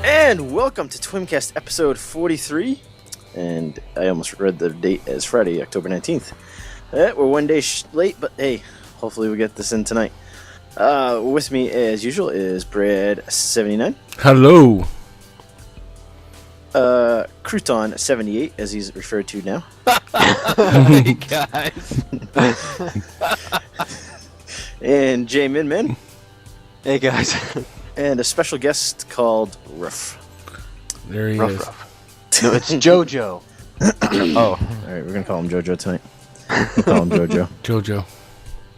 And welcome to TWIMCast episode 43. And I almost read the date as Friday, October 19th. We're one day late, but hey, hopefully we get this in tonight. With me, as usual, is Brad79. Hello. Crouton78, as he's referred to now. Hey, guys. And J Min. Hey, guys. And a special guest called Ruff. There he is. Ruff. No, it's JoJo. Oh, alright, we're gonna call him JoJo tonight. We'll call him JoJo. JoJo.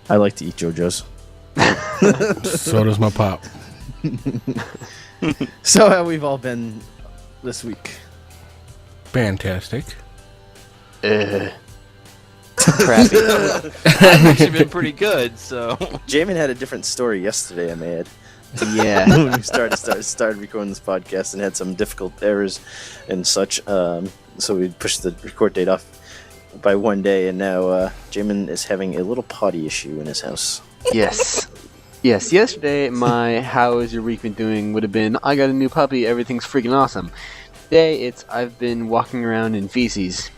I like to eat JoJo's. So does my pop. So how we've all been this week? Fantastic. Crappy. I've actually been pretty good, so... Jamin had a different story yesterday, I may add. Yeah. When we started recording this podcast and had some difficult errors and such, so we pushed the record date off by one day, and now Jamin is having a little potty issue in his house. Yes. Yes, yesterday my how is your week been doing would have been I got a new puppy, everything's freaking awesome. Today it's I've been walking around in feces.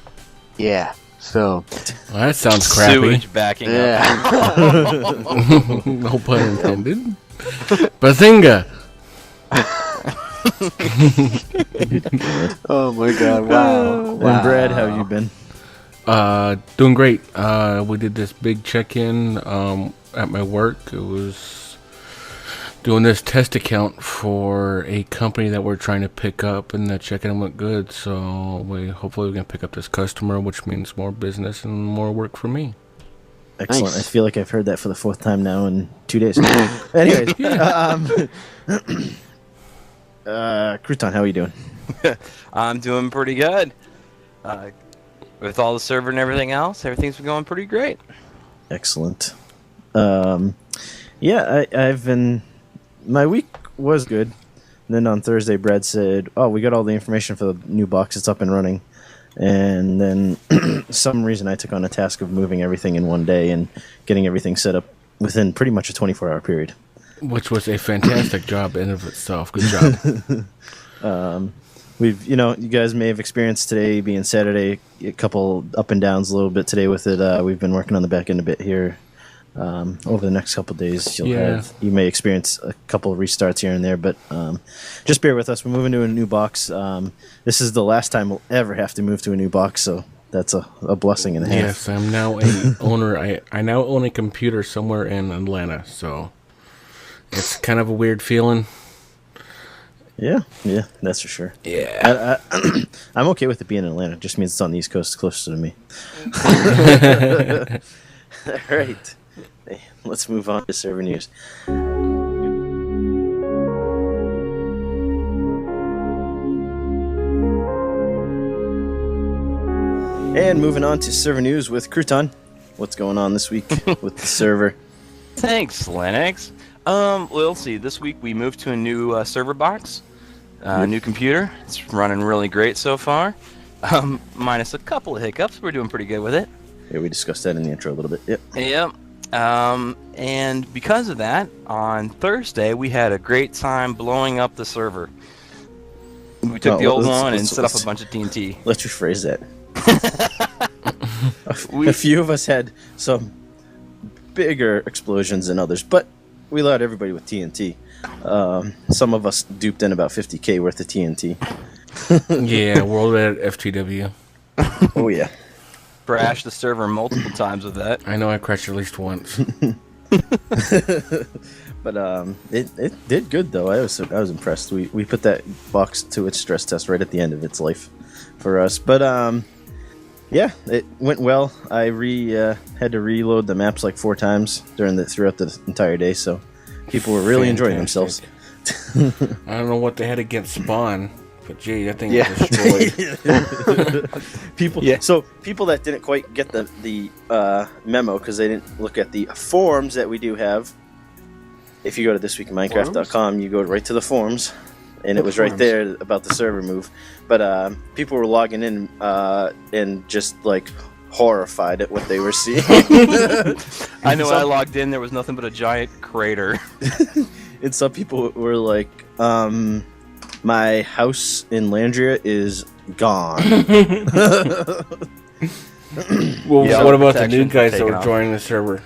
Yeah. So Well, that sounds crappy. Sewage backing up. yeah. No pun intended. Bazinga! Oh my god, wow. And Brad, how you been? Doing great. We did this big check-in at my work. It was doing this test account for a company that we're trying to pick up, and the check-in went good. So hopefully we can pick up this customer, which means more business and more work for me. Excellent. Nice. I feel like I've heard that for the fourth time now in 2 days. Anyways, Crouton, how are you doing? I'm doing pretty good. With all the server and everything else, everything's been going pretty great. Excellent. Yeah, I've been... My week was good. And then on Thursday, Brad said, oh, we got all the information for the new box. It's up and running. And then some reason I took on a task of moving everything in one day and getting everything set up within pretty much a 24-hour period. Which was a fantastic job in of itself. Good job. You guys may have experienced today being Saturday, a couple up and downs a little bit today with it. We've been working on the back end a bit here. Over the next couple of days, you may experience a couple of restarts here and there, but just bear with us. We're moving to a new box. This is the last time we'll ever have to move to a new box, so that's a blessing and a half. Yes, I'm now a owner. I now own a computer somewhere in Atlanta, so it's kind of a weird feeling. Yeah, that's for sure. Yeah. I'm okay with it being in Atlanta. It just means it's on the East Coast, closer to me. All right. Hey, let's move on to server news. And moving on to server news with Crouton. What's going on this week with the server? Thanks, Linux. Well, let's see. This week we moved to a new server box, new computer. It's running really great so far. Minus a couple of hiccups. We're doing pretty good with it. Yeah, we discussed that in the intro a little bit. Yep. Yep. And because of that, on Thursday we had a great time blowing up the server. We took the old one and set up a bunch of TNT. Let's rephrase that. A few of us had some bigger explosions than others, but we allowed everybody with TNT. Some of us duped in about 50K worth of TNT. Yeah, World at FTW. Oh, yeah. Crashed the server multiple times with that. I know I crashed at least once. But it did good, though. I was impressed. We put that box to its stress test right at the end of its life for us. But yeah, it went well. I had to reload the maps like 4 times throughout the entire day, so people were really enjoying themselves. I don't know what they had against Spawn, but gee, that thing was destroyed. People that didn't quite get the memo because they didn't look at the forums that we do have. If you go to thisweekinminecraft.com, you go right to the forums, and it was right there about the server move. But people were logging in and just like horrified at what they were seeing. I know when I logged in, there was nothing but a giant crater. And some people were like, My house in Landria is gone. Well, Yeah, what about the protection new guys that taken were off. joining the server?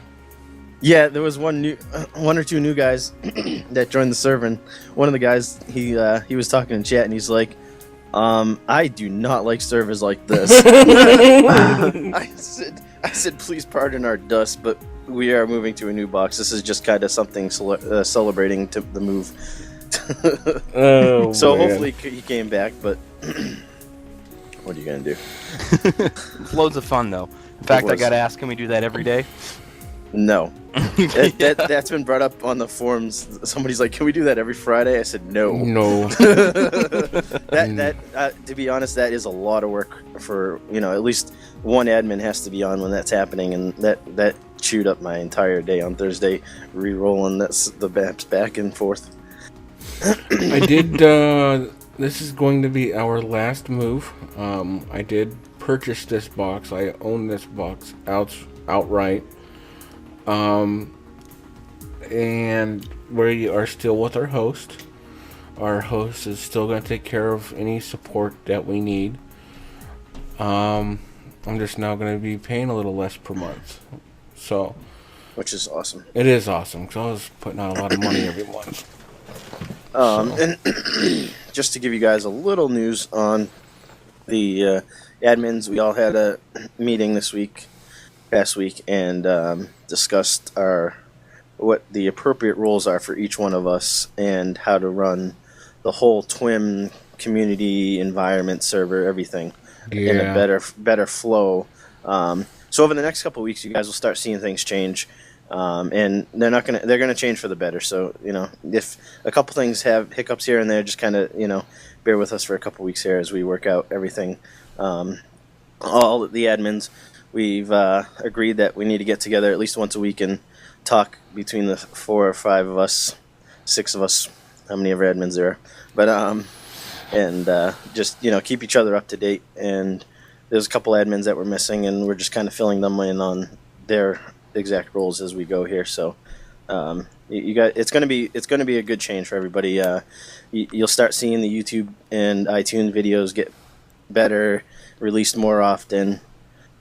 Yeah, there was one or two new guys that joined the server, and one of the guys he was talking in chat, and he's like, I do not like servers like this. I said, please pardon our dust, but we are moving to a new box. This is just kind of something celebrating to the move. Oh, So man. hopefully he came back, but what are you gonna do? Loads of fun though. In fact, I was. gotta ask, can we do that every day? No. That's been brought up on the forums. Somebody's like, "Can we do that every Friday?" I said, "No." No. To be honest, that is a lot of work for at least one admin has to be on when that's happening, and that chewed up my entire day on Thursday, re-rolling the maps back and forth. I did. This is going to be our last move. I did purchase this box. I own this box outright. And we are still with our host. Our host is still going to take care of any support that we need. I'm just now going to be paying a little less per month. So, Which is awesome. it is awesome because I was putting out a lot of money every month. And just to give you guys a little news on the admins, we all had a meeting past week, and discussed what the appropriate roles are for each one of us and how to run the whole TWIM community environment server, everything in a better flow. So over the next couple of weeks, you guys will start seeing things change. And they're gonna change for the better. So if a couple things have hiccups here and there, just kind of bear with us for a couple weeks here as we work out everything. All the admins, we've agreed that we need to get together at least once a week and talk between the 4 or 5 of us, 6 of us, how many ever admins there are, but and just keep each other up to date. And there's a couple admins that we're missing, and we're just kind of filling them in on their exact roles as we go here. So you got it's gonna be a good change for everybody. You'll start seeing the YouTube and iTunes videos get better, released more often.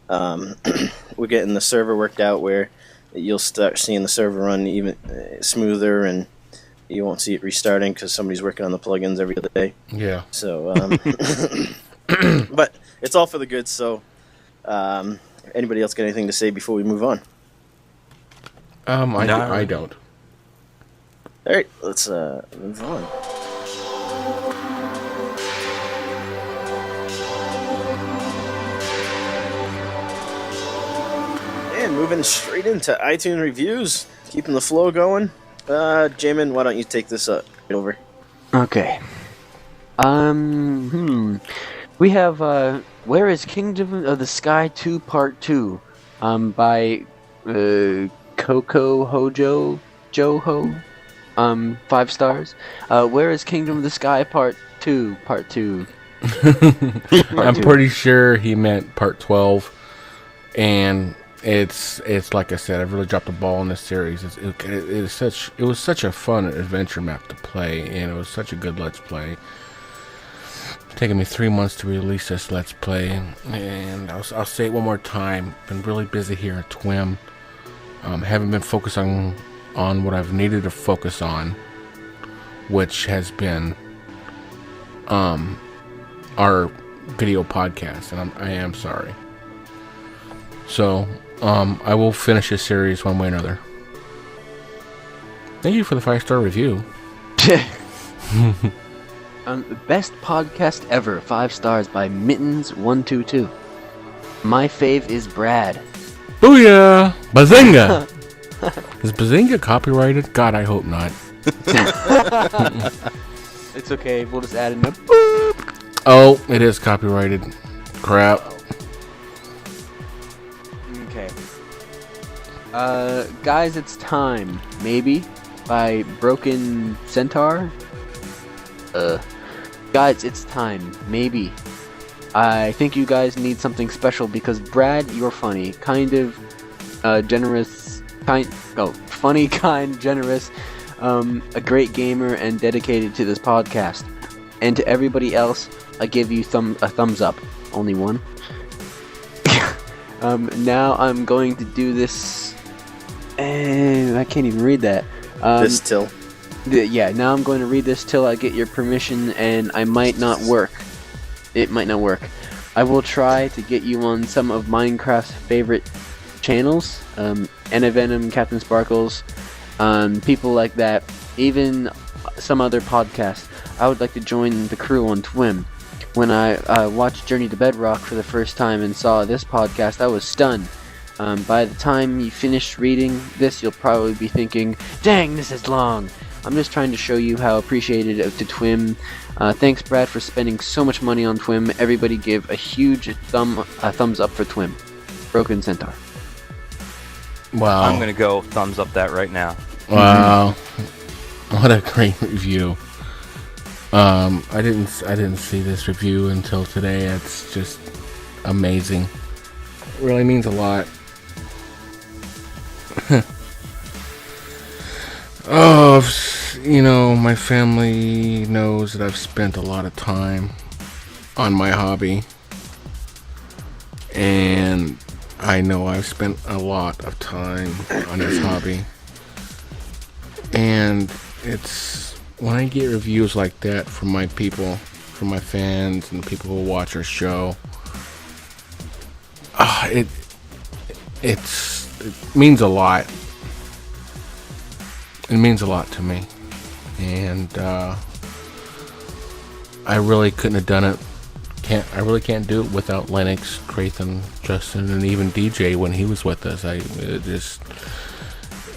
We're getting the server worked out where you'll start seeing the server run even smoother, and you won't see it restarting because somebody's working on the plugins every other day. Yeah. So but it's all for the good. So anybody else got anything to say before we move on? I don't. All right, let's move on. And moving straight into iTunes reviews, keeping the flow going. Jamin, why don't you take this right over? Okay. We have Where is Kingdom of the Sky 2 Part 2 by Coco Hojo Joho 5 stars. Where is Kingdom of the Sky Part 2 I'm pretty sure he meant part 12, and it's like I said, I've really dropped the ball in this series. It was such a fun adventure map to play, and it was such a good Let's Play. It's taken me 3 months to release this Let's Play, and I'll say it one more time. Been really busy here at TWIM. Haven't been focusing on what I've needed to focus on, which has been our video podcast, and I am sorry. So I will finish this series one way or another. Thank you for the 5-star review. Best podcast ever, 5 stars by Mittens122. My fave is Brad. Booyah! Bazinga! Is Bazinga copyrighted? God, I hope not. It's okay, we'll just add in a Oh, it is copyrighted. Crap. Okay. Guys, it's time. Maybe by Broken Centaur. Guys, it's time. Maybe. I think you guys need something special because Brad, you're funny, generous, funny, kind, generous, a great gamer, and dedicated to this podcast. And to everybody else, I give you a thumbs up. Only one. Now I'm going to do this. I can't even read that. This till. Yeah, now I'm going to read this till I get your permission, and I might not work. It might not work. I will try to get you on some of Minecraft's favorite channels. Venom, Captain Sparkles, people like that. Even some other podcasts. I would like to join the crew on TWIM. When I watched Journey to Bedrock for the first time and saw this podcast, I was stunned. By the time you finish reading this, you'll probably be thinking, dang, this is long. I'm just trying to show you how appreciated to TWIM. Thanks, Brad, for spending so much money on TWIM. Everybody give a huge thumbs up for TWIM. Broken Centaur. Wow. I'm gonna go thumbs up that right now. Wow. What a great review. I didn't see this review until today. It's just amazing. It really means a lot. Oh, my family knows that I've spent a lot of time on my hobby, and I know I've spent a lot of time on this hobby. And it's when I get reviews like that from my people, from my fans and the people who watch our show, it means a lot. It means a lot to me, and I really couldn't have done it. I really can't do it without Lennox, Crathan, Justin, and even DJ when he was with us.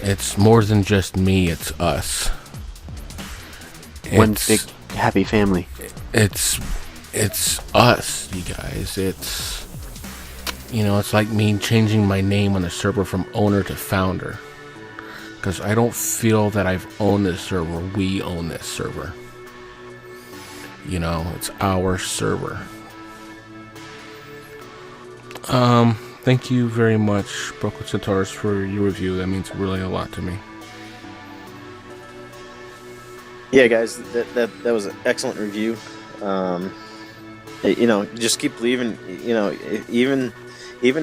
It's more than just me. It's us. One big happy family. It's us, you guys. It's like me changing my name on the server from owner to founder. Because I don't feel that I've owned this server. We own this server. It's our server. Thank you very much, Broken Centaurs, for your review. That means really a lot to me. Yeah, guys, that was an excellent review. Just keep believing. Even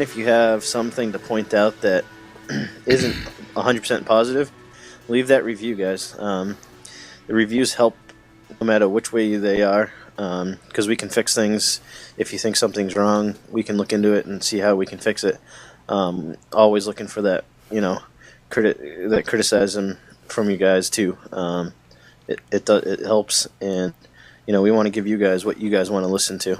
if you have something to point out that isn't 100% positive, leave that review, guys. The reviews help no matter which way they are, because we can fix things. If you think something's wrong, we can look into it and see how we can fix it. Always looking for that, that criticism from you guys too. It helps, and we want to give you guys what you guys want to listen to.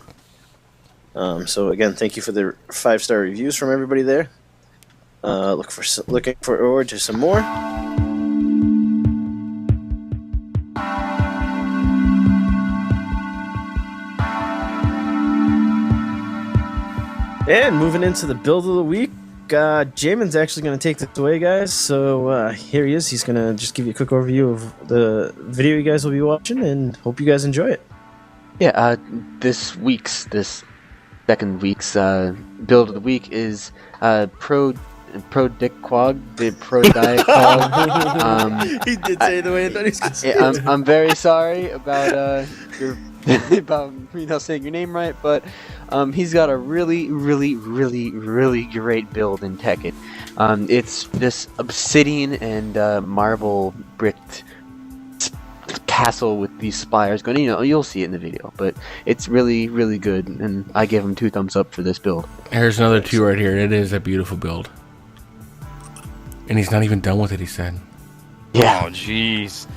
So again, thank you for the 5-star reviews from everybody there. Looking forward to some more. And moving into the build of the week, Jamin's actually going to take this away, guys. So here he is. He's going to just give you a quick overview of the video you guys will be watching, and hope you guys enjoy it. Yeah, this second week's build of the week is Prodegiaque Tekkit. He did say the way I thought he was going to say it. I'm very sorry about about me not saying your name right, but he's got a really, really, really, really great build in Tekkit. It's this obsidian and marble bricked castle with these spires going. You'll see it in the video, but it's really, really good, and I give him 2 thumbs up for this build. Here's another 2 right here. It is a beautiful build, and he's not even done with it. He said, "Yeah." Oh, jeez,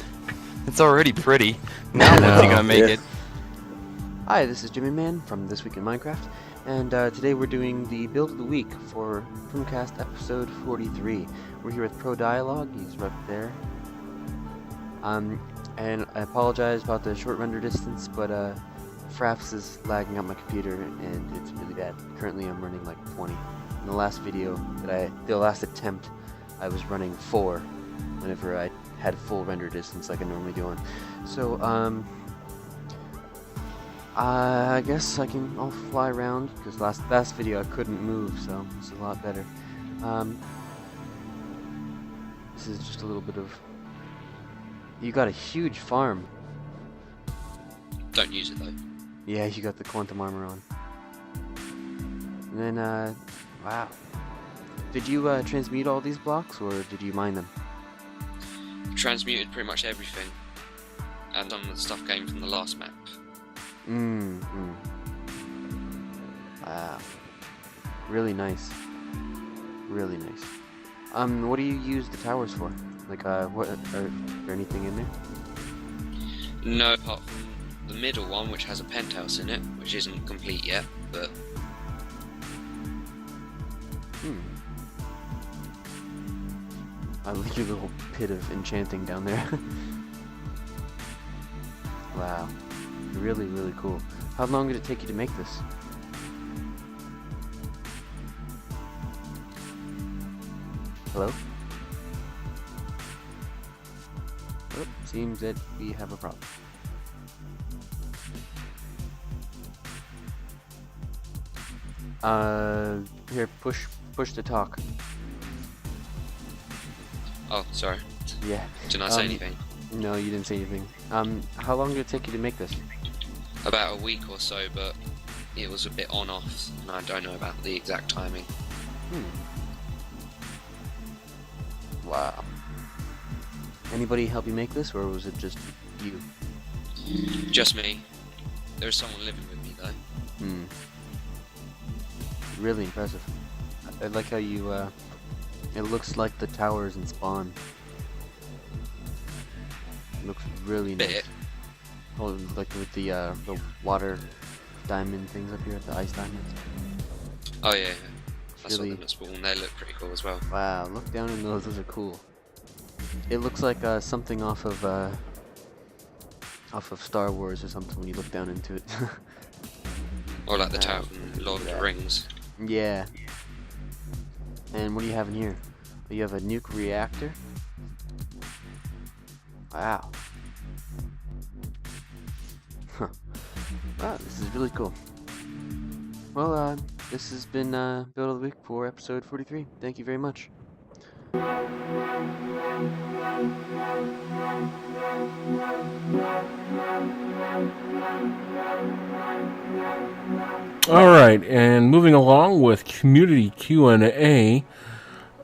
it's already pretty. Now what's he gonna make it? Hi, this is Jimmy Man from This Week in Minecraft, and today we're doing the build of the week for TWIMCast episode 43. We're here with Pro Dialogue. He's right there. And I apologize about the short render distance, but Fraps is lagging out my computer, and it's really bad. Currently, I'm running like 20. In the last video the last attempt, I was running 4 whenever I had full render distance like I normally do on. So, I guess I'll fly around, because last video I couldn't move, so it's a lot better. This is just a little bit of... You got a huge farm. Don't use it though. Yeah, you got the quantum armor on. And then, wow. Did you transmute all these blocks, or did you mine them? Transmuted pretty much everything, and some of the stuff came from the last map. Wow. Really nice. Really nice. What do you use the towers for? Like, what are there anything in there? No, apart from the middle one, which has a penthouse in it, which isn't complete yet, but... I like your little pit of enchanting down there. Wow. Really, really cool. How long did it take you to make this? Hello? Oh, seems that we have a problem. Here, push to talk. Oh, sorry. Yeah. Did I say anything? No, you didn't say anything. How long did it take you to make this? About a week or so, but it was a bit on-off, and I don't know about the exact timing. Wow. Anybody help you make this, or was it just you? Just me. There's someone living with me, though. Really impressive. I like how you, it looks like the towers in Spawn. It looks really nice. Bit. Oh, like with the water diamond things up here, the ice diamonds. Oh yeah, I saw Really- them at Spawn. They look pretty cool as well. Wow, look down in those are cool. It looks like something off of Star Wars or something when you look down into it. Or like the tower from Lord of the Rings. Yeah. And what do you have in here? Oh, you have a nuke reactor? Wow. Huh. Wow, this is really cool. Well, this has been Build of the Week for episode 43. Thank you very much. All right, and moving along with community Q&A.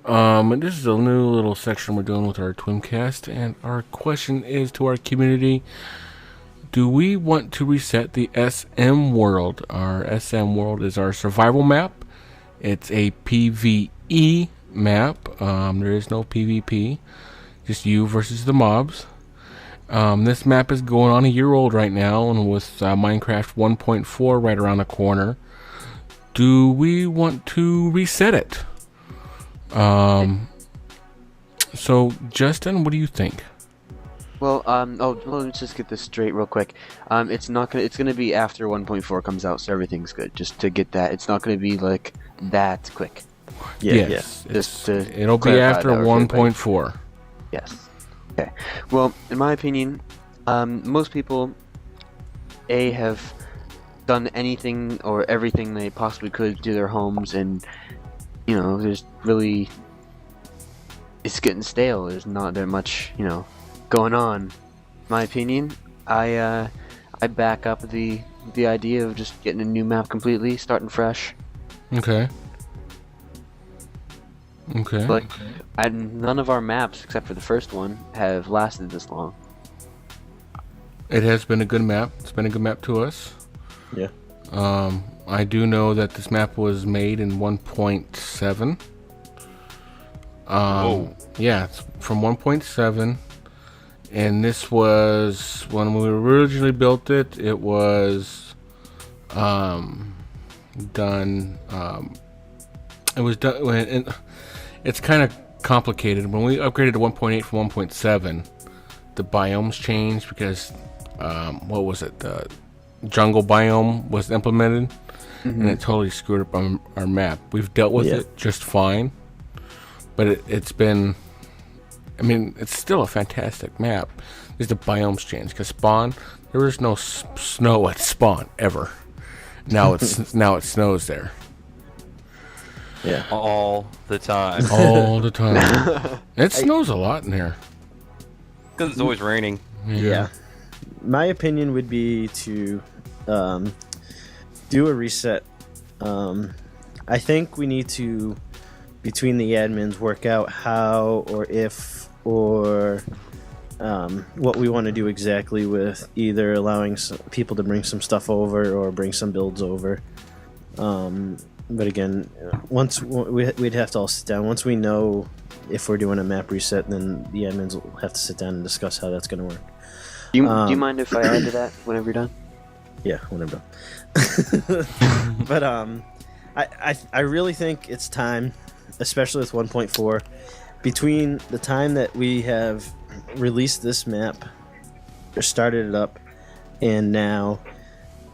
And this is a new little section we're doing with our TWIMCast, and our question is to our community: do we want to reset the SM world? Our SM world is our survival map. It's a PvE map. There is no PvP, just you versus the mobs. This map is going on a year old right now, and with Minecraft 1.4 right around the corner, do we want to reset it? So Justin, what do you think? Well, let's just get this straight real quick. It's gonna be after 1.4 comes out, so everything's good. Just to get that, it's not gonna be like that quick. Yes, it'll be clarify after that real quick. 1.4. Yes. Okay. Well, in my opinion, most people have done anything or everything they possibly could to their homes, and there's really, it's getting stale. There's not that much, going on. In my opinion, I back up the idea of just getting a new map completely, starting fresh. Okay. Like, none of our maps, except for the first one, have lasted this long. It has been a good map. It's been a good map to us. Yeah. I do know that this map was made in 1.7. Yeah, it's from 1.7. And this was, when we originally built it, it was done. It was done. It's kind of complicated. When we upgraded to 1.8 from 1.7, the biomes changed because, what was it? The jungle biome was implemented, and it totally screwed up our map. We've dealt with it just fine, but it's been, it's still a fantastic map. There's the biomes change because spawn, there was no snow at spawn ever. Now it snows there. Yeah. All the time. All the time. It snows a lot in here. Because it's always raining. Yeah. My opinion would be to do a reset. I think we need to, between the admins, work out how or if or what we want to do exactly with either allowing people to bring some stuff over or bring some builds over. But again, once we'd have to all sit down. Once we know if we're doing a map reset, then the admins will have to sit down and discuss how that's going to work. Do you mind if I add to that whenever you're done? Yeah, whenever done. But I really think it's time, especially with 1.4, between the time that we have released this map or started it up and now,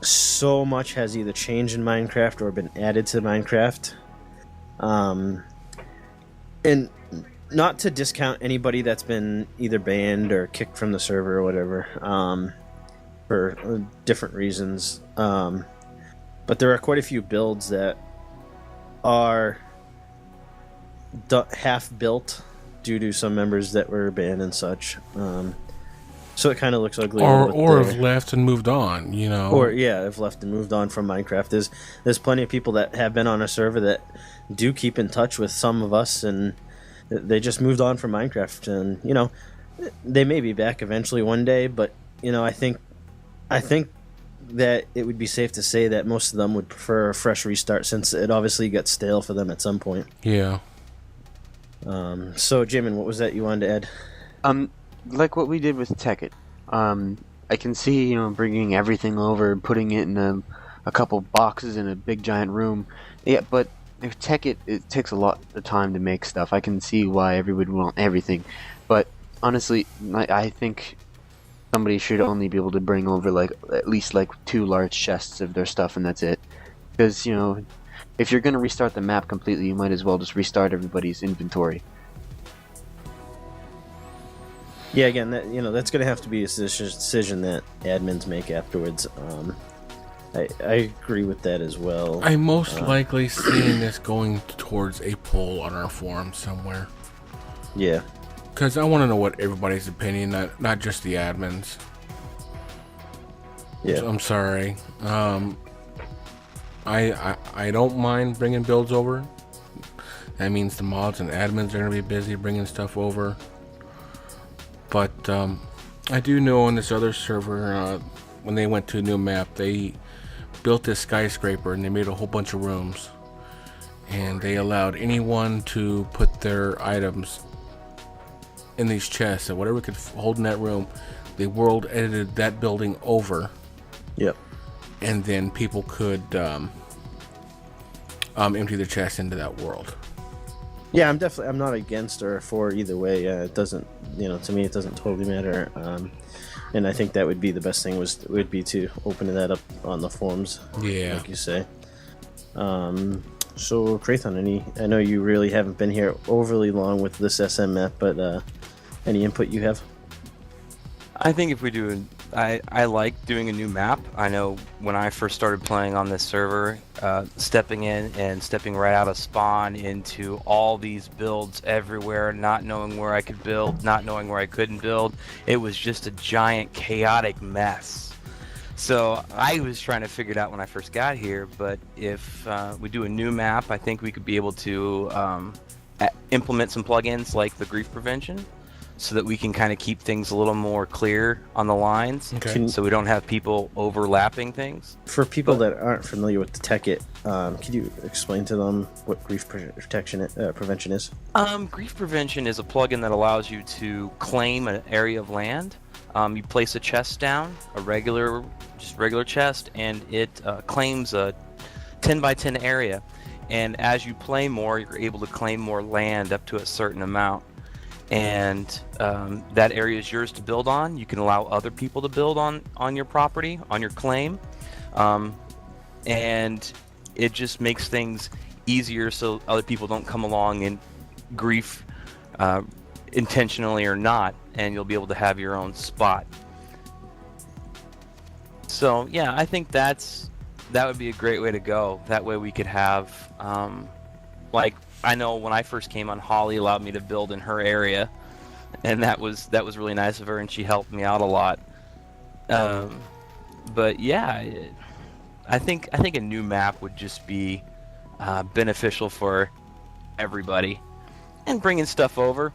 so much has either changed in Minecraft or been added to Minecraft. And not to discount anybody that's been either banned or kicked from the server or whatever, for different reasons. But there are quite a few builds that are half built due to some members that were banned and such. So it kind of looks ugly. Or have left and moved on, you know. Or have left and moved on from Minecraft. There's plenty of people that have been on a server that do keep in touch with some of us, and they just moved on from Minecraft. And you know, they may be back eventually one day, but you know, I think that it would be safe to say that most of them would prefer a fresh restart, since it obviously got stale for them at some point. Yeah. So Jamin, what was that you wanted to add? Like what we did with Tekkit. I can see, you know, bringing everything over, putting it in a couple boxes in a big giant room. Yeah, but if Tekkit, it takes a lot of time to make stuff. I can see why everybody would want everything, but honestly, I think somebody should only be able to bring over like at least like 2 large chests of their stuff, and that's it. Because you know, if you're gonna restart the map completely, you might as well just restart everybody's inventory. Yeah, again, that's going to have to be a decision that admins make afterwards. I agree with that as well. I'm most likely seeing this going towards a poll on our forum somewhere. Yeah. Because I want to know what everybody's opinion, not just the admins. Yeah. So I'm sorry. I don't mind bringing builds over. That means the mods and admins are going to be busy bringing stuff over. But I do know on this other server, when they went to a new map, they built this skyscraper and they made a whole bunch of rooms. And they allowed anyone to put their items in these chests, and whatever could hold in that room, they world edited that building over. Yep. And then people could empty the chest into that world. Yeah, I'm not against or for either way. It doesn't, to me, it doesn't totally matter. And I think that would be the best thing would be to open that up on the forums. Yeah, like you say. So Krathon, I know you really haven't been here overly long with this SM map, but any input you have? I think if we do, I like doing a new map. I know when I first started playing on this server, stepping in and stepping right out of spawn into all these builds everywhere, not knowing where I could build, not knowing where I couldn't build, it was just a giant chaotic mess. So I was trying to figure it out when I first got here, but if we do a new map, I think we could be able to implement some plugins like the grief prevention, so that we can kind of keep things a little more clear on the lines, okay. So we don't have people overlapping things. For people that aren't familiar with the Tekkit, could you explain to them what grief prevention is? Grief prevention is a plugin that allows you to claim an area of land. You place a chest down, a regular chest, and it claims a 10 by 10 area. And as you play more, you're able to claim more land up to a certain amount. And that area is yours to build on. You can allow other people to build on your property, on your claim. And it just makes things easier so other people don't come along and grief intentionally or not, and you'll be able to have your own spot. So yeah, I think that would be a great way to go. That way we could have like, I know when I first came on, Holly allowed me to build in her area, and that was really nice of her, and she helped me out a lot. But yeah, I think a new map would just be beneficial for everybody, and bringing stuff over.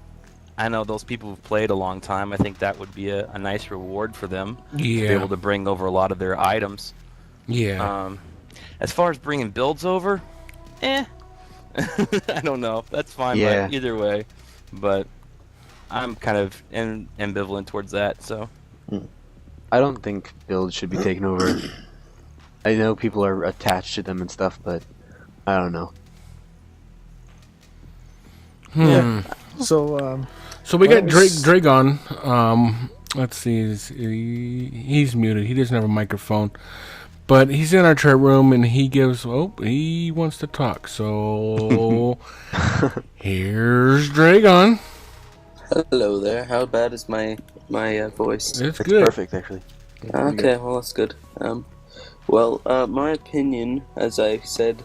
I know those people who've played a long time. I think that would be a nice reward for them to be able to bring over a lot of their items. Yeah. As far as bringing builds over, I don't know. That's fine, Yeah. but either way. But I'm kind of ambivalent towards that. So I don't think builds should be taken over. I know people are attached to them and stuff, but I don't know. Yeah. So we got Dragon. Let's see. He's muted. He doesn't have a microphone. But he's in our chat room, and he wants to talk. So here's Dragon. Hello there. How bad is my voice? It's It's good. perfect, actually. Okay, well that's good. My opinion, as I said,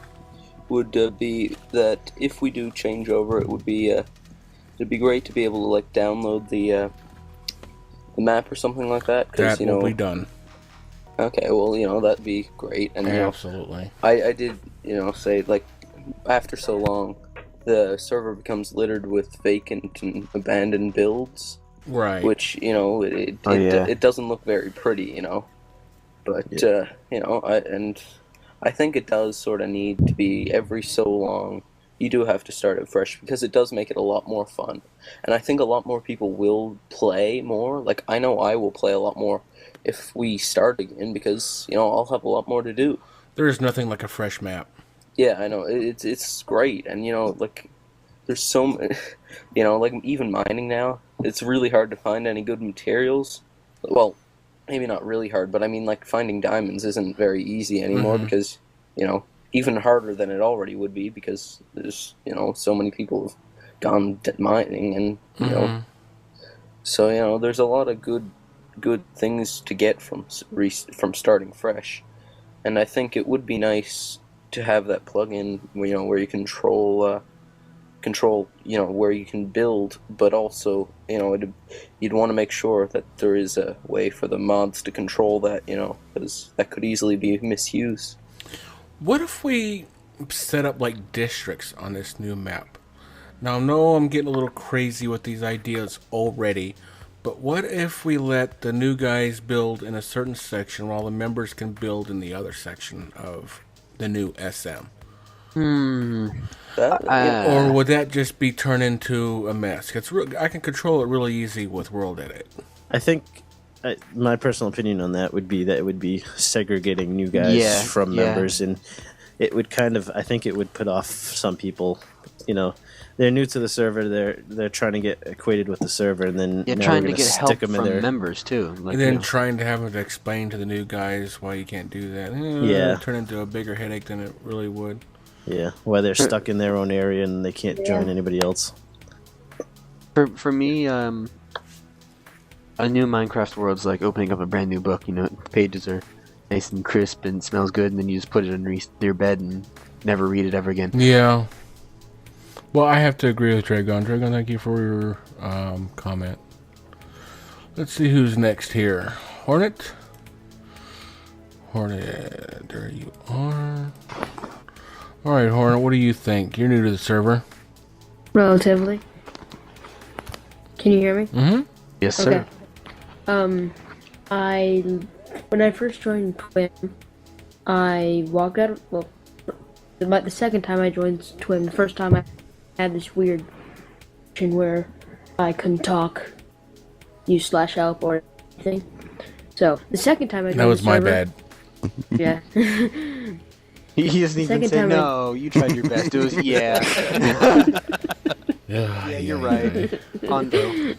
would be that if we do change over, it'd be great to be able to like download the map or something like that. That will be done. Okay, well that'd be great. And Absolutely. I did say like after so long, the server becomes littered with vacant and abandoned builds. Right. Which it doesn't look very pretty, But I think it does sort of need to be every so long. You do have to start it fresh because it does make it a lot more fun, and I think a lot more people will play more. Like I know I will play a lot more if we start again because I'll have a lot more to do. There is nothing like a fresh map. Yeah, I know it's great, and like there's so many, like even mining now, it's really hard to find any good materials. Well, maybe not really hard, but I mean like finding diamonds isn't very easy anymore because even harder than it already would be because there's so many people have gone mining and so there's a lot of good things to get from starting fresh, and I think it would be nice to have that plugin where you control where you can build, but also you'd want to make sure that there is a way for the mods to control that because that could easily be misused. What if we set up like districts on this new map? Now, no, I'm getting a little crazy with these ideas already, but what if we let the new guys build in a certain section while the members can build in the other section of the new SM? Or would that just be turned into a mess? I can control it really easy with World Edit. I think my personal opinion on that would be that it would be segregating new guys from members, and it would I think it would put off some people. They're new to the server. They're trying to get acquainted with the server, and then trying to get help from members too. Like, and then trying to have them to explain to the new guys why you can't do that. Turn into a bigger headache than it really would. Yeah, why they're stuck in their own area and they can't join anybody else. For me, a new Minecraft world's like opening up a brand new book. The pages are nice and crisp and smells good, and then you just put it underneath your bed and never read it ever again. Yeah. Well, I have to agree with Dragon. Dragon, thank you for your comment. Let's see who's next here. Hornet, there you are. All right, Hornet, what do you think? You're new to the server. Relatively. Can you hear me? Mm-hmm. Yes, sir. When I first joined TWIM, I walked out. Well, about the second time I joined TWIM, the first time I had this weird option where I couldn't talk, use /help or anything. So the second time I joined that was the my server, bad. Yeah. He doesn't even say no. You tried your best. It was yeah, you're right. Hondo.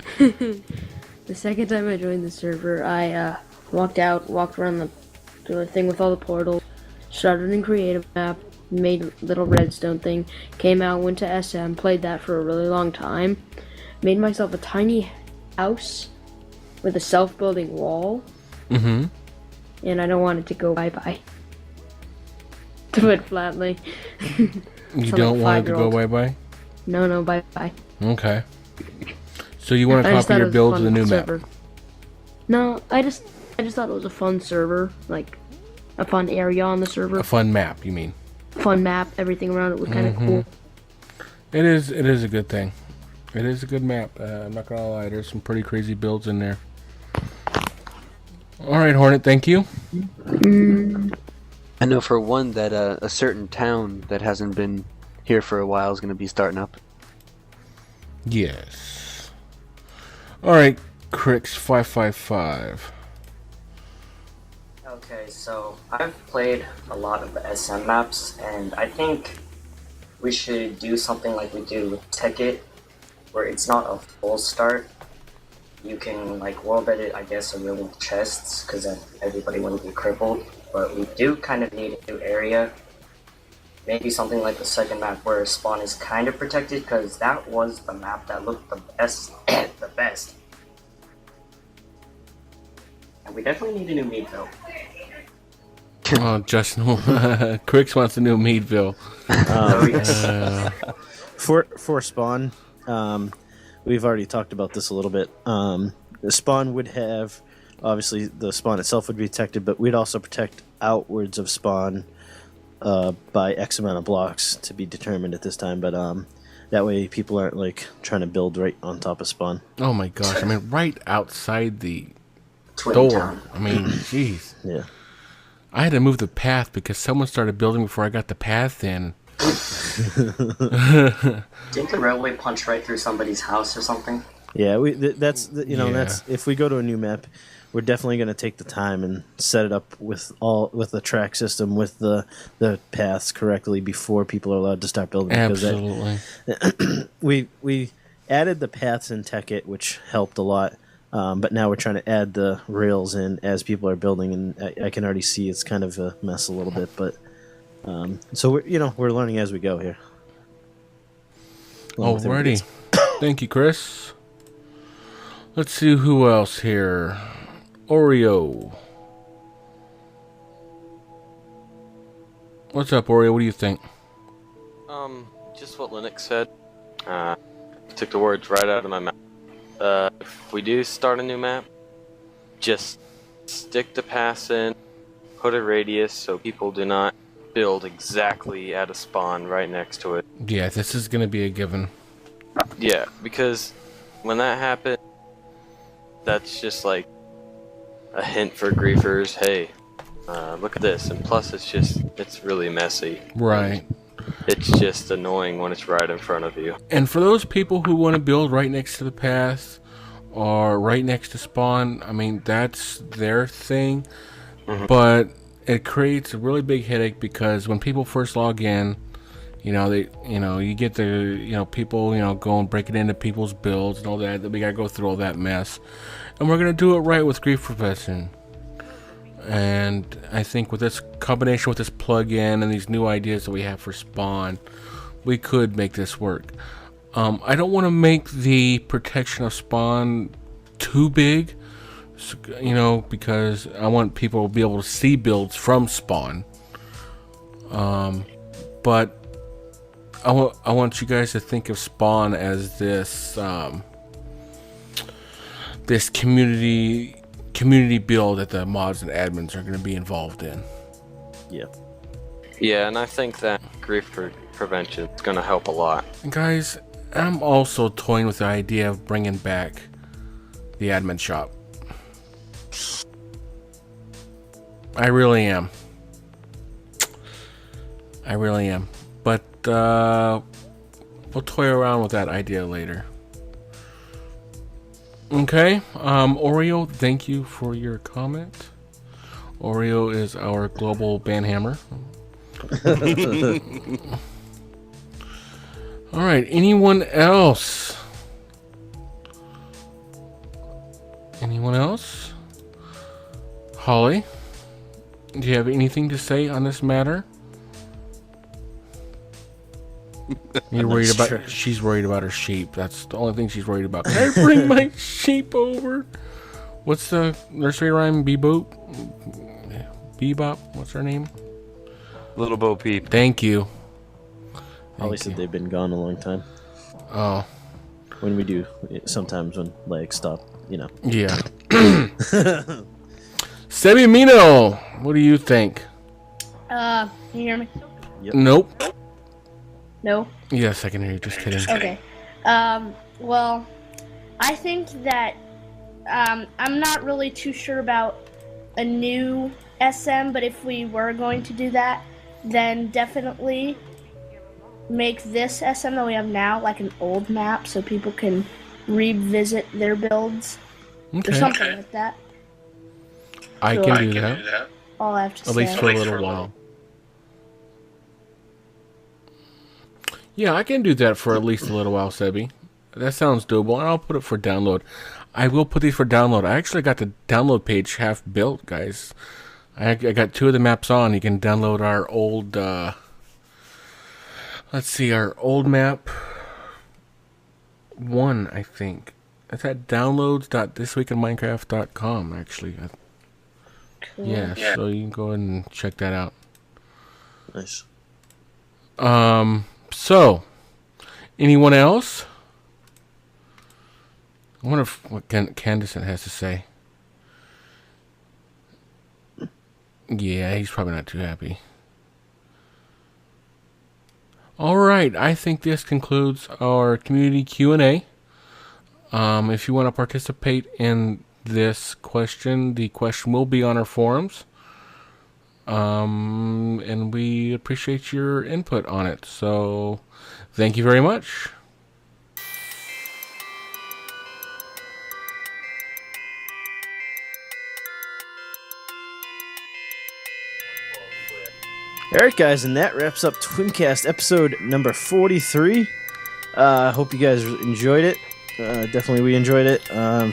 The second time I joined the server, I walked around the thing with all the portals, started in creative map, made a little redstone thing, came out, went to SM, played that for a really long time, made myself a tiny house with a self-building wall, and I don't want it to go bye-bye. To put it flatly. You don't want it to go bye-bye? No, bye-bye. Okay. So you want to copy your build to the new map? No, I just I just thought it was a fun server, like a fun area on the server. A fun map, you mean? Fun map. Everything around it was kind of cool. It is a good thing. It is a good map. I'm not gonna lie. There's some pretty crazy builds in there. All right, Hornet. Thank you. I know for one that a certain town that hasn't been here for a while is going to be starting up. Yes. All right, Crix 555. Okay, so I've played a lot of the SM maps, and I think we should do something like we do with Tekkit, where it's not a full start. You can like world edit, I guess, a million chests, because then everybody wouldn't be crippled. But we do kind of need a new area. Maybe something like the second map where spawn is kind of protected, because that was the map that looked the best. The best. And we definitely need a new Meadville. Oh, Justin, Crix wants a new Meadville. For spawn, we've already talked about this a little bit. The spawn would have, obviously, the spawn itself would be protected, but we'd also protect outwards of spawn by X amount of blocks to be determined at this time. But that way, people aren't like trying to build right on top of spawn. Oh my gosh! I mean, right outside the Twin door. Town. I mean, jeez. Yeah. I had to move the path because someone started building before I got the path in. Didn't the railway punch right through somebody's house or something? Yeah, that's if we go to a new map, we're definitely going to take the time and set it up with the track system with the paths correctly before people are allowed to start building. Absolutely. We added the paths in Tekkit, which helped a lot. But now we're trying to add the rails in as people are building, and I can already see it's kind of a mess a little bit. But so we're learning as we go here. Alrighty, thank you, Chris. Let's see who else here. Oreo. What's up, Oreo? What do you think? Just what Linux said. Took the words right out of my mouth. If we do start a new map, just stick the pass in, put a radius so people do not build exactly at a spawn right next to it. Yeah, this is going to be a given. Yeah, because when that happens, that's just like a hint for griefers. Hey, look at this. And plus, it's really messy. Right. It's just annoying when it's right in front of you. And for those people who want to build right next to the path or right next to spawn, I mean, that's their thing. Mm-hmm. But it creates a really big headache because when people first log in, you get the, people, going breaking into people's builds and all that. We got to go through all that mess. And we're going to do it right with Grief Profession. And I think with this combination with this plug-in and these new ideas that we have for spawn, we could make this work. I don't want to make the protection of spawn too big, because I want people to be able to see builds from spawn. But I want you guys to think of spawn as this this community build that the mods and admins are going to be involved in. Yeah. Yeah, and I think that grief prevention is going to help a lot. And guys, I'm also toying with the idea of bringing back the admin shop. I really am. But we'll toy around with that idea later. Okay, Oreo, thank you for your comment. Oreo is our global banhammer. All right, anyone else? Holly, do you have anything to say on this matter? You're worried about? Sure. She's worried about her sheep. That's the only thing she's worried about. Can I bring my sheep over? What's the nursery rhyme? Bebop? What's her name? Little Bo Peep. Thank you. Holly said they've been gone a long time. Oh. When we do, sometimes when legs stop, Yeah. Sebi Mino, what do you think? Can you hear me? Yep. Nope. No? Yes, I can hear you. Just kidding. Okay. Well, I think that I'm not really too sure about a new SM, but if we were going to do that, then definitely make this SM that we have now like an old map so people can revisit their builds or something like that. I can do that. All I have to say. At least for a little while. Yeah, I can do that for at least a little while, Sebi. That sounds doable, and I'll put it for download. I will put these for download. I actually got the download page half built, guys. I got 2 of the maps on. You can download our old, let's see, our old map 1, I think. It's at downloads.thisweekinminecraft.com, actually. Cool. Yeah, so you can go ahead and check that out. Nice. So, anyone else? I wonder what Candace has to say. Yeah, he's probably not too happy. All right, I think this concludes our community Q&A. If you want to participate in this question, the question will be on our forums. And we appreciate your input on it. So, thank you very much. Alright guys, and that wraps up TWIMCast episode number 43. Hope you guys enjoyed it. Definitely we enjoyed it.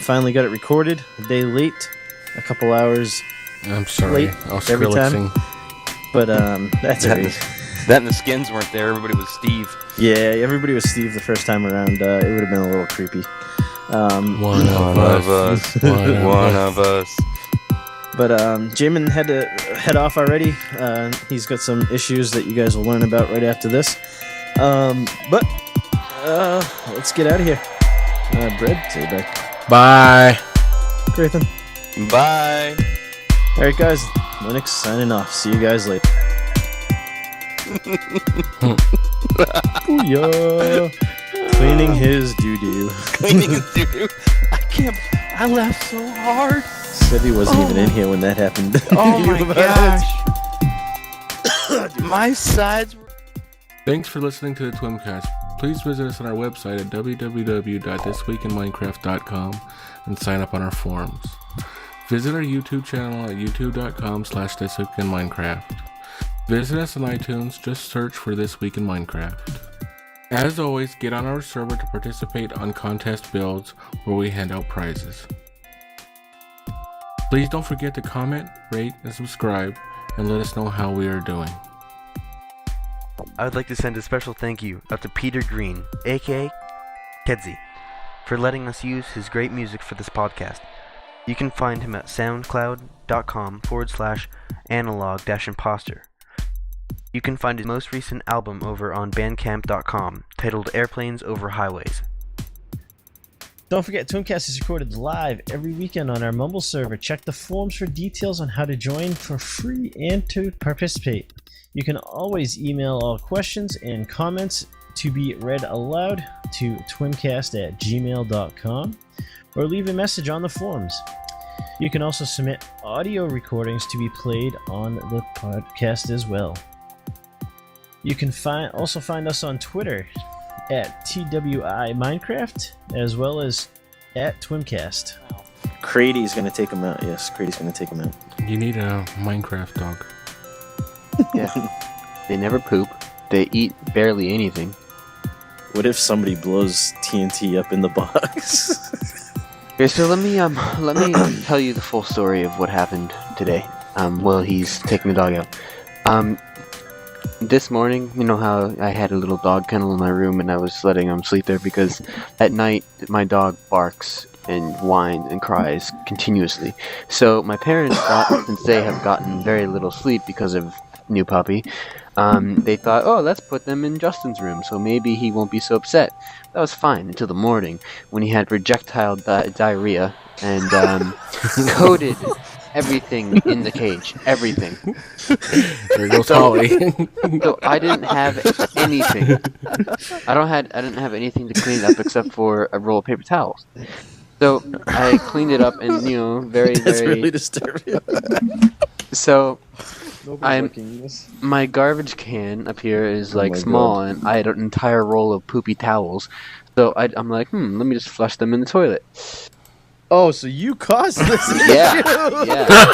Finally got it recorded. A day late. A couple hours I'm sorry. late I was every Skrillexing. time. But that's alright. That and the skins weren't there. Everybody was Steve. Yeah, everybody was Steve the first time around. It would have been a little creepy. One of us. One of us. But Jamin had to head off already. He's got some issues that you guys will learn about right after this. But let's get out of here. Brad, say bye. Bye. Grayson. Bye. All right, guys. Linux signing off. See you guys later. Booyah. Cleaning his doo-doo. Cleaning his doo-doo. I laughed so hard. Sebi wasn't even in here when that happened. Oh my gosh. My sides were... Thanks for listening to the TWIMCast. Please visit us on our website at www.thisweekinminecraft.com and sign up on our forums. Visit our YouTube channel at youtube.com/thisweekinminecraft. Visit us on iTunes, just search for This Week in Minecraft. As always, get on our server to participate on contest builds where we hand out prizes. Please don't forget to comment, rate, and subscribe, and let us know how we are doing. I would like to send a special thank you out to Peter Green, aka Kedzi, for letting us use his great music for this podcast. You can find him at soundcloud.com/analog-imposter. You can find his most recent album over on bandcamp.com, titled Airplanes Over Highways. Don't forget, TWIMCast is recorded live every weekend on our Mumble server. Check the forums for details on how to join for free and to participate. You can always email all questions and comments to be read aloud to twimcast@gmail.com or leave a message on the forums. You can also submit audio recordings to be played on the podcast as well. You can also find us on Twitter at TWI Minecraft as well as at TWIMCast. Crady's going to take him out. Yes, Crady's going to take him out. You need a Minecraft dog. Yeah. They never poop. They eat barely anything. What if somebody blows TNT up in the box? Okay, so let me tell you the full story of what happened today. While he's taking the dog out. This morning, you know how I had a little dog kennel in my room and I was letting him sleep there because at night my dog barks and whines and cries continuously. So my parents thought, since they have gotten very little sleep because of new puppy, they thought, oh, let's put them in Justin's room so maybe he won't be so upset. That was fine until the morning when he had projectile diarrhea and coated everything in the cage. Everything. There goes Holly. So I didn't have anything. I didn't have anything to clean it up except for a roll of paper towels. So I cleaned it up, and very, That's very. really disturbing. So Nobody's looking this. my garbage can up here is like my small, and I had an entire roll of poopy towels. So I'm like, let me just flush them in the toilet. Oh, so you caused this? Yeah.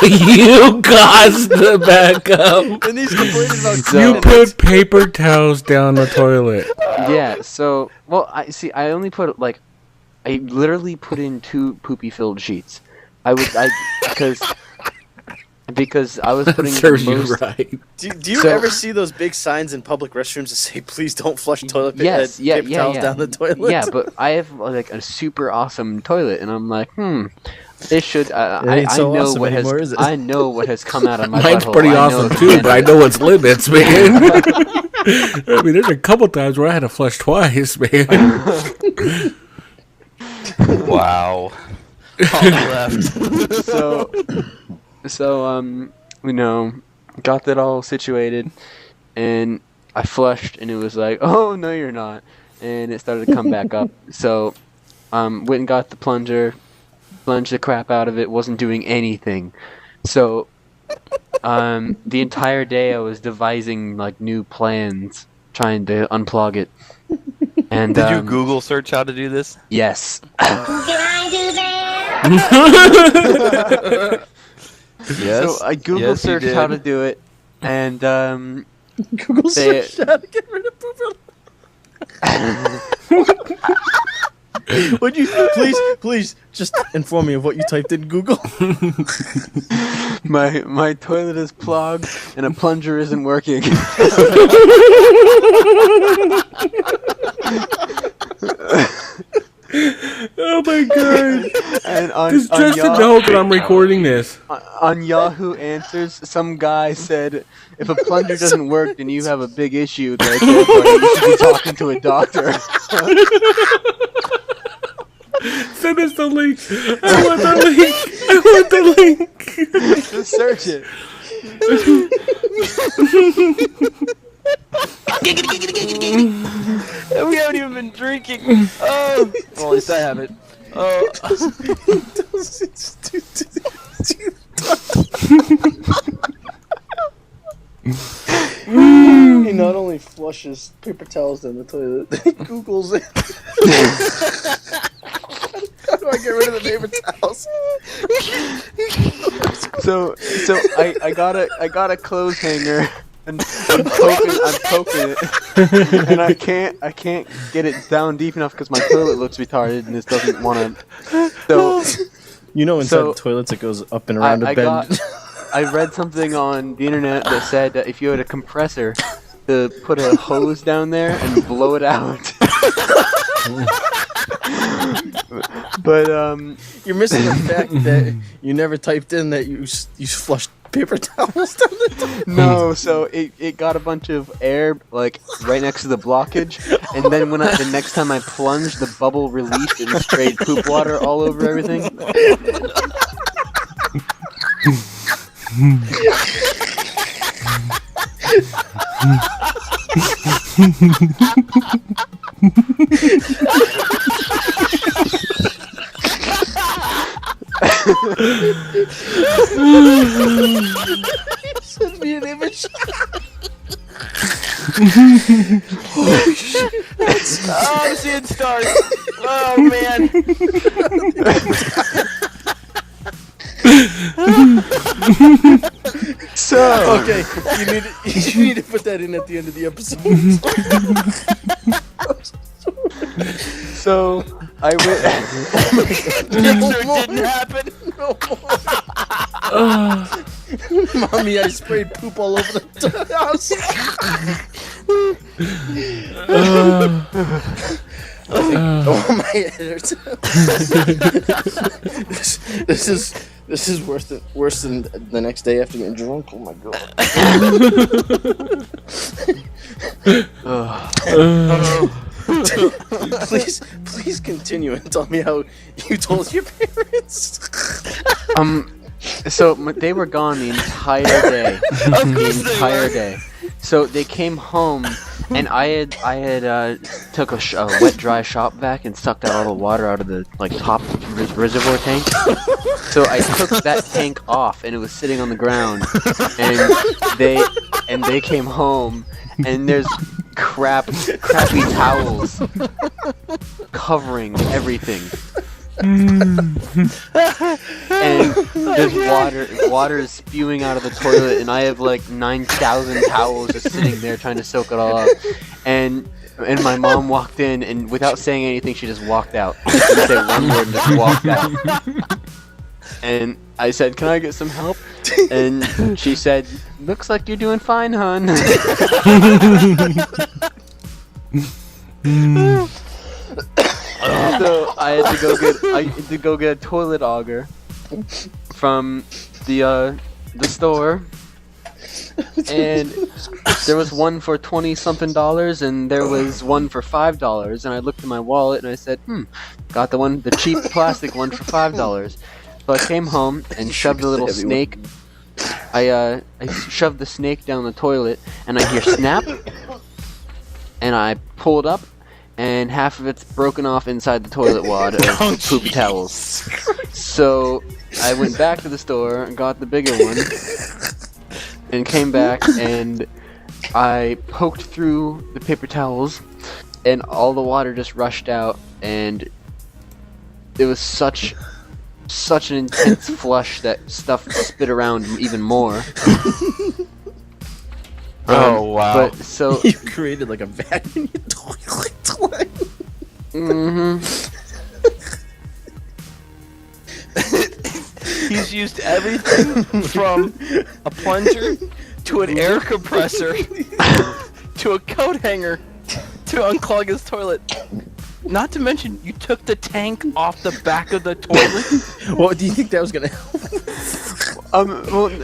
You caused the backup. And he's complaining about You put paper towels down the toilet. Yeah. So, well, I only put I literally put in 2 poopy filled sheets. Because I was putting Serves you most. right. Do you ever see those big signs in public restrooms that say, "Please don't flush toilet paper towels down the toilet"? Yeah, but I have like a super awesome toilet, and I'm like, this should. I know what anymore, has. is it? I know what has come out of my Mine's butthole. pretty I know awesome it's too, but I been- know its limits, man. I mean, there's a couple times where I had to flush twice, man. Wow. All left. So, got that all situated, and I flushed, and it was like, oh, no, you're not. And it started to come back up. So, went and got the plunger, plunged the crap out of it, wasn't doing anything. So, the entire day I was devising, like, new plans, trying to unplug it. And Did you Google search how to do this? Yes. Can I do that? So I Google searched how to do it, and Google searched how to get rid of poop. Would you please just inform me of what you typed in Google? My toilet is clogged and a plunger isn't working. Oh my god! And on Just to know that I'm recording this. On Yahoo Answers, some guy said, if a plunger doesn't work, then you have a big issue. That you should be talking to a doctor. Send us the link. I want the link. I want the link. Just search it. We haven't even been drinking. Oh, well, at least I have it. Oh. He not only flushes paper towels down the toilet, he Googles it. How do I get rid of the paper towels? So I got a clothes hanger, and I'm poking it, and I can't get it down deep enough because my toilet looks retarded and this doesn't want to. So Inside the toilets it goes up and around a bend. I read something on the internet that said that if you had a compressor, to put a hose down there and blow it out. But you're missing the fact that you never typed in that you flushed paper towels down the toilet. No, so it got a bunch of air like right next to the blockage, and then when the next time I plunged, the bubble released and sprayed poop water all over everything. Send me an image. Holy shit. Oh, I'm seeing stars. Oh, man. So okay, you need to put that in at the end of the episode. So I went. It didn't happen. Mommy, I sprayed poop all over the house. Oh my head hurts. This is worse than the next day after getting drunk. Oh my god. Please continue and tell me how you told your parents. So they were gone the entire day. The entire day. So they came home, and I had took a wet dry shop vac and sucked out all the water out of the top reservoir tank. So I took that tank off, and it was sitting on the ground. And they came home, and there's crappy towels covering everything. And there's water is spewing out of the toilet, and I have 9,000 towels just sitting there trying to soak it all up. And my mom walked in, and without saying anything, she just walked out. She didn't say one word and just walked out. And I said, "Can I get some help?" And she said, "Looks like you're doing fine, hon." So I had to go get a toilet auger from the store, and there was one for $20-something, and there was one for $5. And I looked in my wallet and I said, got the cheap plastic one for $5. So I came home and shoved the little snake. I shoved the snake down the toilet, and I hear snap, and I pulled up, and half of it's broken off inside the toilet wad of poopy towels. So I went back to the store and got the bigger one, and came back, and I poked through the paper towels, and all the water just rushed out, and it was such an intense flush that stuff spit around even more. Oh wow! But so you created a vacuum in your toilet. He's used everything from a plunger to an air compressor to a coat hanger to unclog his toilet. Not to mention, you took the tank off the back of the toilet. What do you think that was gonna help?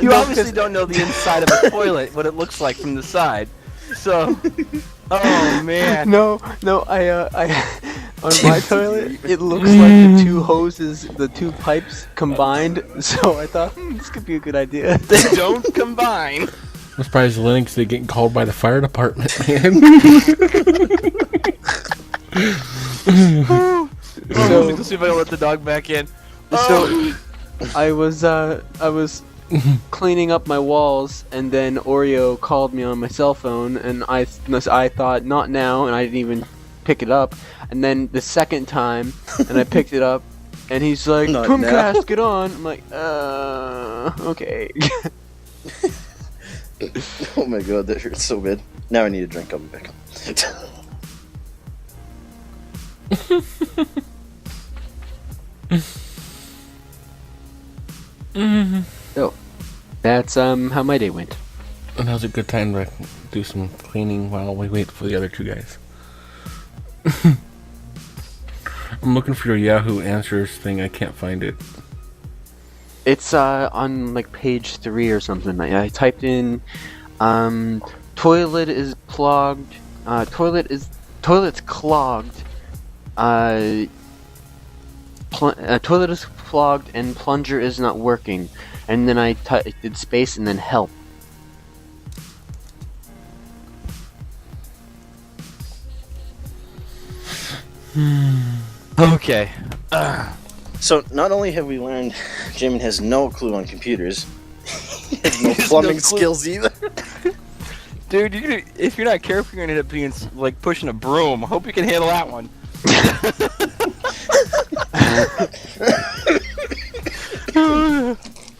You obviously don't know the inside of a toilet, what it looks like from the side. So, oh man. No, I on my toilet, it looks like the two hoses, the two pipes combined. So I thought this could be a good idea. They don't combine. I'm surprised Linux they getting called by the fire department, man. So let's see if I can let the dog back in. So I was cleaning up my walls, and then Oreo called me on my cell phone, and I thought not now, and I didn't even pick it up. And then the second time, and I picked it up, and he's like, "TWIMCast, get on." I'm like, okay. Oh my god, that hurts so bad. Now I need a drink. I'll be back. So that's how my day went. And that was a good time to do some cleaning while we wait for the other two guys. I'm looking for your Yahoo Answers thing. I can't find it. It's on page 3 or something. I typed in toilet is clogged. Toilet's clogged. Toilet is clogged and plunger is not working. And then I did space and then help. Okay. So not only have we learned Jamin has no clue on computers, he has no plumbing skills either. Dude, if you're not careful, you're gonna end up being like pushing a broom. I hope you can handle that one.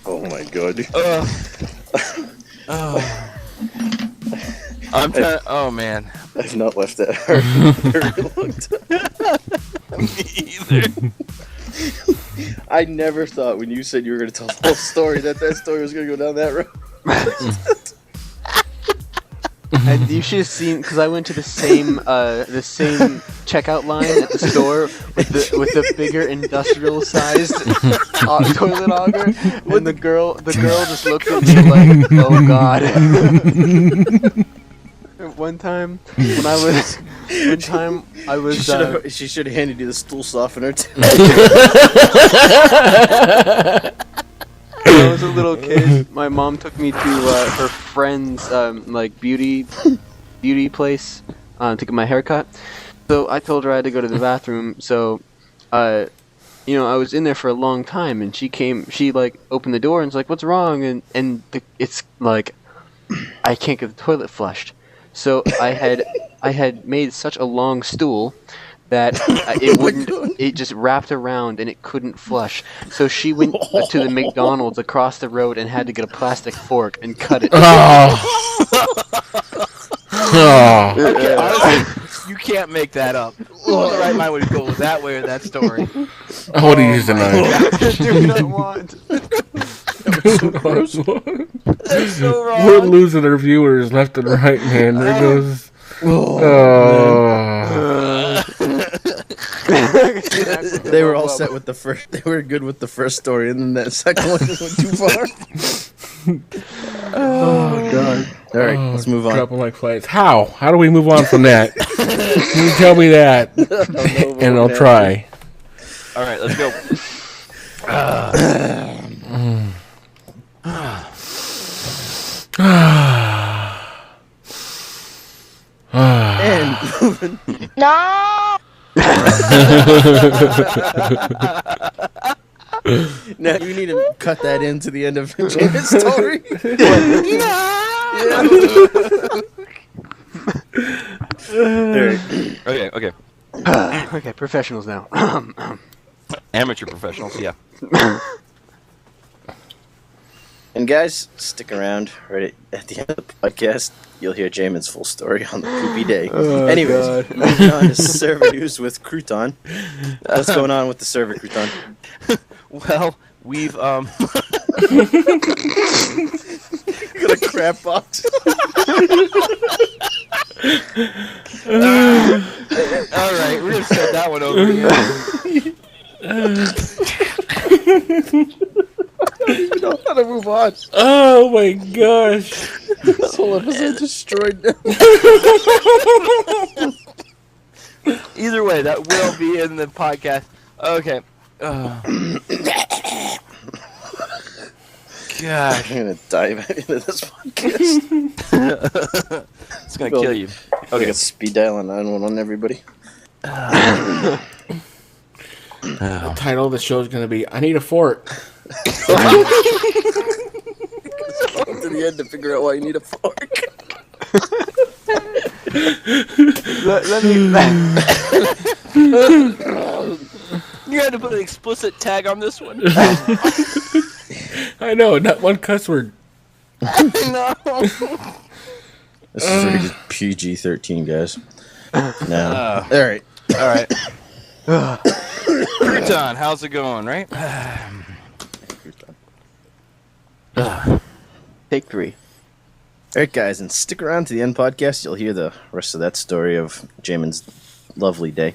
Oh my god. I'm trying. Oh man. I've not left that hard very long time. Me either. I never thought when you said you were going to tell the whole story that story was going to go down that road. And you should have seen, because I went to the same checkout line at the store with the bigger industrial sized toilet auger, and the girl just looked at me like, oh god. One time I was she should have handed you the stool softener too. When I was a little kid, my mom took me to her friend's like beauty place to get my hair cut. So I told her I had to go to the bathroom. So, I was in there for a long time, and she like opened the door and was like, "What's wrong?" It's like I can't get the toilet flushed. So I had made such a long stool that it just wrapped around and it couldn't flush. So she went to the McDonald's across the road and had to get a plastic fork and cut it. Okay, honestly, you can't make that up. Who in the right mind would go that way with that story? I would have used a knife. Do not want. That's so wrong. We're losing our viewers left and right, man. There goes. They were all set with the first. They were good with the first story, and then that second one just went too far. Oh god! All right, let's move on. Dropping like flies. How? How do we move on from that? Can you tell me that? And I'll try. All right, let's go. And No! now you need to cut that into the end of James' story. Okay. Okay, professionals now. Amateur professionals, yeah. And guys, stick around. Right at the end of the podcast, you'll hear Jamin's full story on the poopy day. Anyways, moving on to server news with Crouton. What's going on with the server, Crouton? Well, we've Got a crap box. all right, we're gonna start that one over again. I don't even know how to move on. Oh my gosh. This whole episode destroyed now. Either way, that will be in the podcast. Okay. Gosh. I'm gonna dive into this podcast. It's gonna kill you. Okay, got speed dial on 911, everybody. The title of the show is going to be I Need a Fork. To the end to figure out why you need a fork. let me. You had to put an explicit tag on this one. I know, not one cuss word. No. This is rated PG-13, guys. No. All right. Crouton, how's it going, right? Take 3. All right, guys, and stick around to the end podcast. You'll hear the rest of that story of Jamin's lovely day.